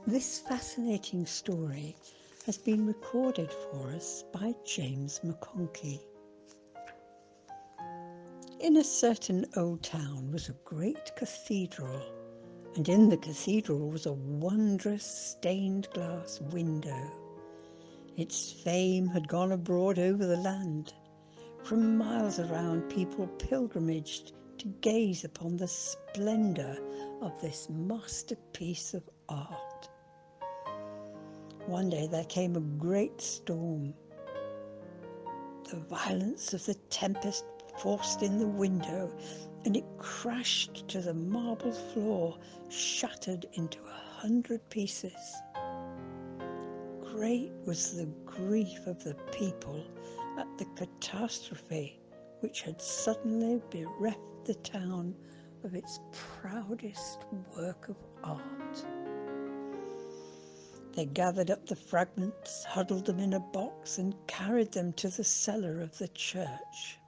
This fascinating story has been recorded for us by James McConkie. In a certain old town was a great cathedral, and in the cathedral was a wondrous stained glass window. Its fame had gone abroad over the land. For miles around, people pilgrimaged to gaze upon the splendour of this masterpiece of art. One day there came a great storm. The violence of the tempest forced in the window, and it crashed to the marble floor, shattered into 100 pieces. Great was the grief of the people at the catastrophe which had suddenly bereft the town of its proudest work of art. They gathered up the fragments, huddled them in a box, and carried them to the cellar of the church.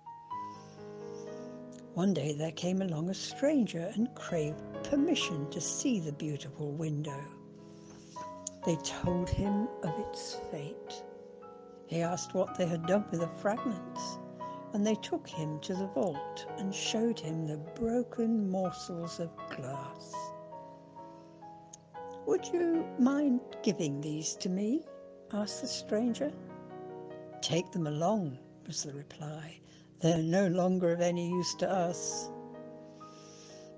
One day there came along a stranger and craved permission to see the beautiful window. They told him of its fate. He asked what they had done with the fragments, and they took him to the vault and showed him the broken morsels of glass. "Would you mind giving these to me?" asked the stranger. "Take them along," was the reply. "They're no longer of any use to us."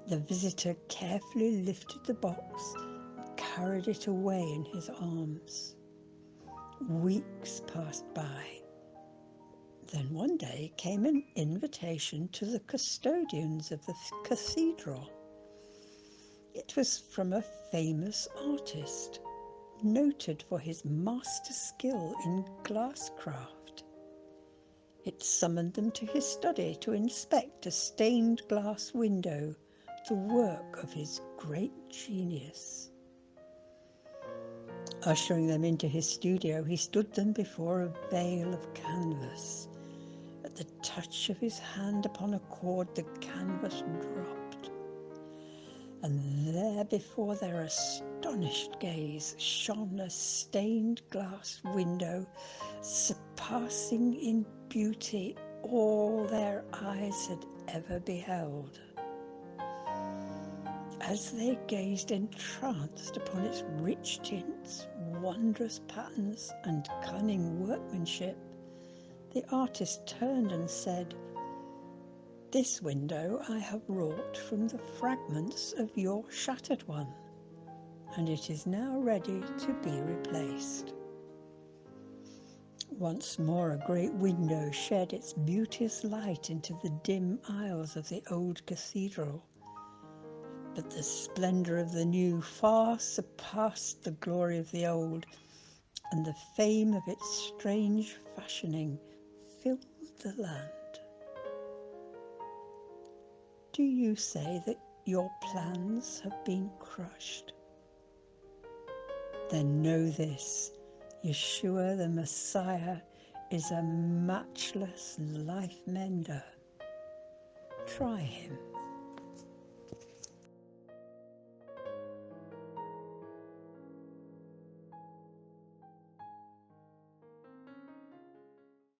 The visitor carefully lifted the box and carried it away in his arms. Weeks passed by. Then one day came an invitation to the custodians of the cathedral. It was from a famous artist, noted for his master skill in glasscraft. It summoned them to his study to inspect a stained glass window, the work of his great genius. Ushering them into his studio, he stood them before a veil of canvas. At the touch of his hand upon a cord, the canvas dropped, and there before their astonished gaze shone a stained glass window, surpassing in beauty all their eyes had ever beheld. As they gazed entranced upon its rich tints, wondrous patterns, and cunning workmanship, the artist turned and said, "This window I have wrought from the fragments of your shattered one, and it is now ready to be replaced." Once more a great window shed its beauteous light into the dim aisles of the old cathedral. But the splendour of the new far surpassed the glory of the old, and the fame of its strange fashioning filled the land. Do you say that your plans have been crushed? Then know this: Yeshua the Messiah is a matchless life mender. Try him.